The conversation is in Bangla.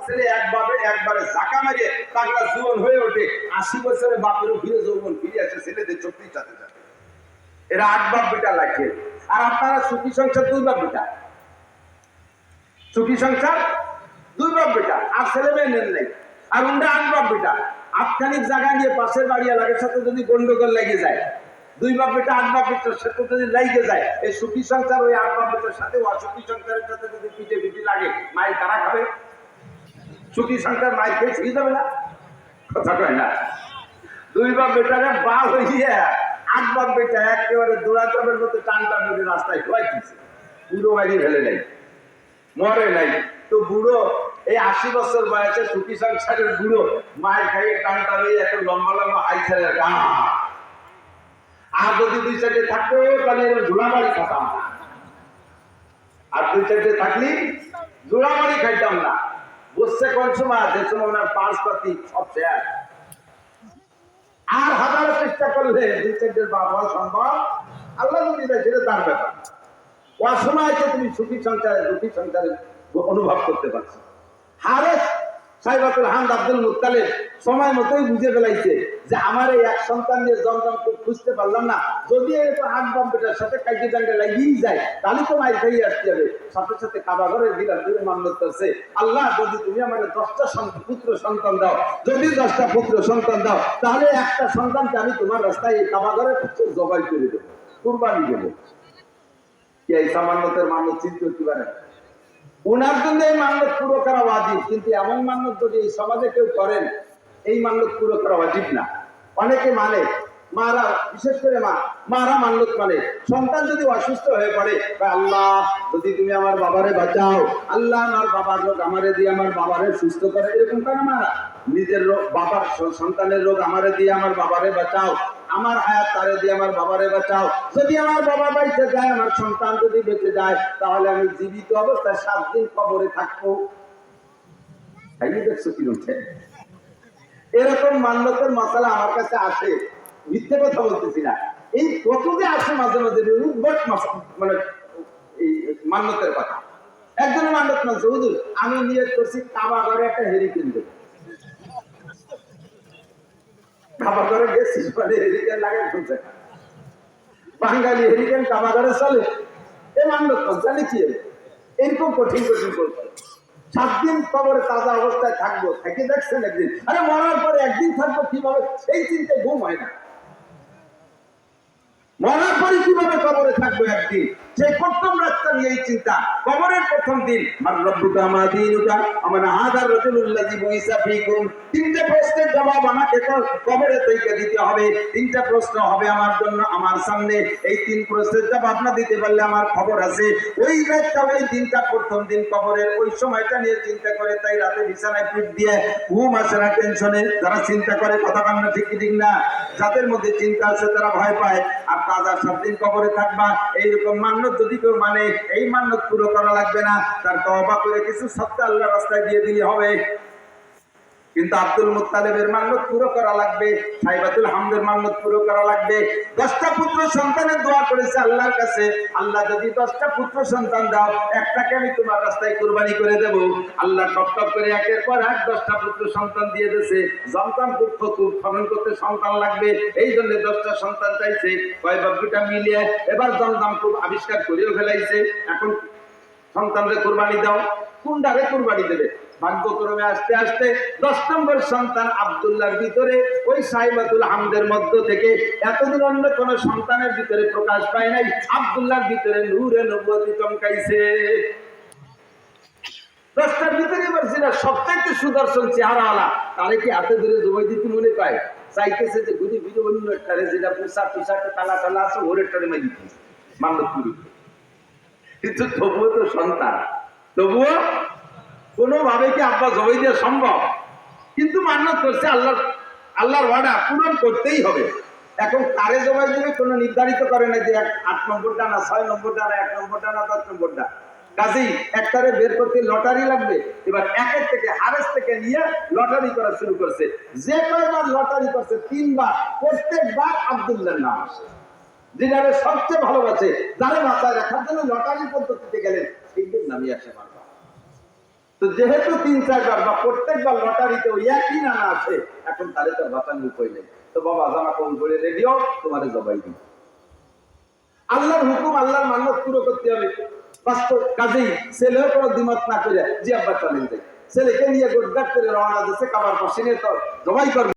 ছেলে একবারে জাকা মারিয়ে তাগড়া জীবন হয়ে ওঠে, 80 বছরে বাপেরও ফিরে যৌবন ফিরে আসে ছেলেদের চোখের সাথে সাথে। এরা 8 বাপ বেটা লাগে। আর আপনারা সুখী সংসার 2 বাপ বেটা, সুখী সংসার 2 বাপ বেটা, আর ছেলে মেয়ে নেন নাই। আর উন্ডা 8 বাপ বেটা, আটখানিক জায়গা নিয়ে পাশের বাড়ি এলাকার সাথে যদি গন্ডগোল লেগে যায়, 2 বাপ বেটা 8 বাপ বেটার সাথে যদি লেগে যায়, এই সুখী সংসার ওই 8 বাপ বেটার সাথে অসুখী সংসারের সাথে যদি পিঠে লাগে, মায়ের কারা খাবে? সুখী সংসার মায়ের খেয়ে শিখে যাবে না? কথা কয় না। 2 বাপ বেটারে বা হইয়া 8 বাপ বেটা একেবারে দৌড়াচাপের মতো টান টান রাস্তায় খোয়াইতেছে, পুরো বাড়ি ফেলে নাই, মরে নাই। তো বুড়ো এই 80 বছর বয়সে সুখী সংসারের বুড়ো মায়ের খাইয়ে টান টানে এত লম্বা লম্বা আইসারে, আর যদি 2 সাইডে থাকতো তাহলে ঝুড়াবাড়ি খাতাম না, আর 2 সাইডে থাকলি ঝুড়াবাড়ি খাইতাম না। বুঝছে কোন সময়? যে সময় ওনার পাঁচ পাতি সব শেয়ার। আর হাজারো চেষ্টা করলে 2 সাইডের বাবা সম্ভব, আল্লাহ যদি দেয় সেটা তার ব্যাপার। অসময় তুমি সুখী সংসারে দুঃখী সংসারে অনুভব করতে পারছো। হারেস সাইবাতুল হামদ আব্দুল মুত্তালিব সময় মতোই বুঝে ফেলাইছে যে আমার এই এক সন্তান নিয়ে জমজম খুঁজতে পারলাম না, যদি এরকম 8 বাপ বেটার সাথে কাইকে জাঙ্গে লাগিয়েই যায় তাহলে তো মায়ের খাইয়ে আসতে হবে। সাথে সাথে কাবা ঘরের দিলার দূরে মান্যত করছে, আল্লাহ যদি তুমি আমার 10টা পুত্র সন্তান দাও, যদি 10টা পুত্র সন্তান দাও, তাহলে একটা সন্তানকে আমি তোমার রাস্তায় এই কাবা ঘরের জবাই করে দেবো, কুরবানি দেবো। এই সামান্যতের মান্য চিন্তা করতে পারে? উনার জন্য এই মান্যত পুরো করা ওয়াজিব, কিন্তু এমন মান্যত যদি এই সমাজে কেউ করেন, এই মান্যত পুরো করা ওয়াজিব না। অনেকে মানে, মারা বিশেষ করে মারা মান্যত মানে, সন্তান যদি অসুস্থ হয়ে পড়ে, আল্লাহ যদি তুমি আমার বাবারে বাঁচাও, আল্লাহ আমার বাবার রোগ আমারে দিয়ে আমার বাবারে সুস্থ করে, এরকম করে মারা। নিজের রোগ বাবার সন্তানের রোগ আমারে দিয়ে আমার বাবারে বাঁচাও, আমার হায়াত তারে দিয়ে আমার বাবারে বাঁচাও, যদি আমার বাবা বেঁচে যায়, আমার সন্তান যদি বেঁচে যায়, তাহলে আমি জীবিত অবস্থায় 7 দিন কবরে থাকবো। দেখছো কি উঠে? এরকম মান্যতের মশলা আমার কাছে আসে, মিথ্যে কথা বলতেছি না। এই কত যে আসে মাঝে মাঝে উদ্ভট মানে এই মান্যতের কথা। একজন মান্যত মানছে, হুজুর আমি নিয়ত করছি কাবা ঘরে একটা হেরিকেন দেবো। কাবা ঘরে গেছি মানে হেরিকেন লাগাই শুনছে, বাঙালি হেরিকেন কাবা ঘরে চলে, এ মান্যত জানি কি এরকম কঠিন কঠিন বলছে। 7 দিন কবরে তাজা অবস্থায় থাকবো, থেকে দেখছেন একদিন, আরে মরার পরে একদিন থাকবো কিভাবে, সেই চিন্তায় ঘুম হয় না। মরার পরে কিভাবে কবরে থাকবো একদিন, সেই প্রথম রাস্তা নিয়ে এই চিন্তা। কবরের প্রথম দিন মান রব্বুকা মা দীনুকা আমার হাযার রাজুলুল্লাযী বুইসা ফীকুম, 3টে প্রশ্নের জবাব আমাকে কবরে থেকে দিতে হবে। 3টা প্রশ্ন হবে আমার জন্য, আমার সামনে। এই 3 প্রশ্নের জবাব না দিতে পারলে আমার খবর আছে। ওই রাতটা, ওই দিনটা, প্রথম দিন কবরের ওই সময়টা নিয়ে চিন্তা করে, তাই রাতে বিছানায় পিঠ দিয়ে ঘুম আসে না টেনশনে। যারা চিন্তা করে, কথা কান্না ঠিক ঠিক না, যাদের মধ্যে চিন্তা আছে তারা ভয় পায়। আর তাজা 7 দিন কবরে থাকবা, এইরকম মান্যত যদি কেউ মানে, এই মান্যত পুরো করা লাগবে না, তার তওবা করে কিছু সত্য আল্লাহর রাস্তায় দিয়ে দিলে হবে। কিন্তু আব্দুল মুত্তালিবের মান্যত পুরো করা লাগবে, সাইবাতুল হামদের মান্যত পুরো করা লাগবে। 10টা পুত্র সন্তানের দোয়া করেছে আল্লাহর কাছে, আল্লাহ যদি 10টা পুত্র সন্তান দাও, একটাকে আমি তোমার রাস্তায় কুরবানি করে দেব। আল্লাহ টপ টপ করে একের পর এক 10টা পুত্র সন্তান দিয়ে দিয়েছে। জমজম পুত্র খনন করতে সন্তান লাগবে, এই জন্য 10টা সন্তান চাইছে। কয় বাবুটা মিলিয়ে এবার জমজম খুব আবিষ্কার করেও ফেলাইছে। এখন সন্তানদের কুরবানি দাও, কোনটারে কুরবানি দেবে? ভাগ্যক্রমে আস্তে আস্তে 10 নম্বর সন্তান আব্দুল্লাহর ভিতরে, ওই সাইবাতুল হামদের মধ্য থেকে, এতদিন অন্য কোন সন্তানের ভিতরে প্রকাশ পায় নাই, আব্দুল্লাহর ভিতরে নূরে নবুয়ত চমকাইছে। 10টার ভিতরে এবার যেটা সবচাইতে সুদর্শন চেহারাওয়ালা, তারে কি হাতে ধরে জবাই দিতে মনে পায়? চাইতেছে যে ঘুরি ফিরে অন্য একটারে, যেটা পোশাক টোশাকে টালা টালা আছে, ওর একটারে মাই দিতে মান্যত পুরী। কিন্তু তবুও তো সন্তান, তবুও কোনোভাবে কি আব্বা জবাই দেওয়া সম্ভব? কিন্তু মান্যত করছে, আল্লাহর ওয়াদা পূরণ করতেই হবে। এখন কারে জবাই দেবে কোনো নির্ধারিত করে না যে 8 নম্বরটা না 6 নম্বরটা না 1 নম্বরটা না 10 নম্বরটা। কাজেই একটারে বের করতে লটারি লাগবে। এবার একের থেকে হারেস থেকে নিয়ে লটারি করা শুরু করছে। যে কয়বার লটারি করছে 3 বার, প্রত্যেকবার আব্দুল্লাহর নাম আসে। যেটারে সবচেয়ে ভালোবাসে, যারা মাথায় রাখার জন্য লটারি পদ্ধতিতে গেলেন, সেইদের নামই আসে বারবার। তো যেহেতু 3-4 বার বা প্রত্যেকবার লটারিতে ওই একই নানা আছে, এখন তাহলে তো বাঁচানোর উপায় নেই। তো বাবা জামা কবুল করে রেডিও, তোমারে জবাই দিই। আল্লাহর হুকুম, আল্লাহর মান্যত পুরো করতে হবে। বাস্তব কাজেই ছেলেও কোনো দ্বিমত না করে জি আব্বা চলেন যাই, ছেলেকে নিয়ে গোটগাট করে রওনা দিচ্ছে, কাবার পাশে নিয়ে তো জবাই করবে।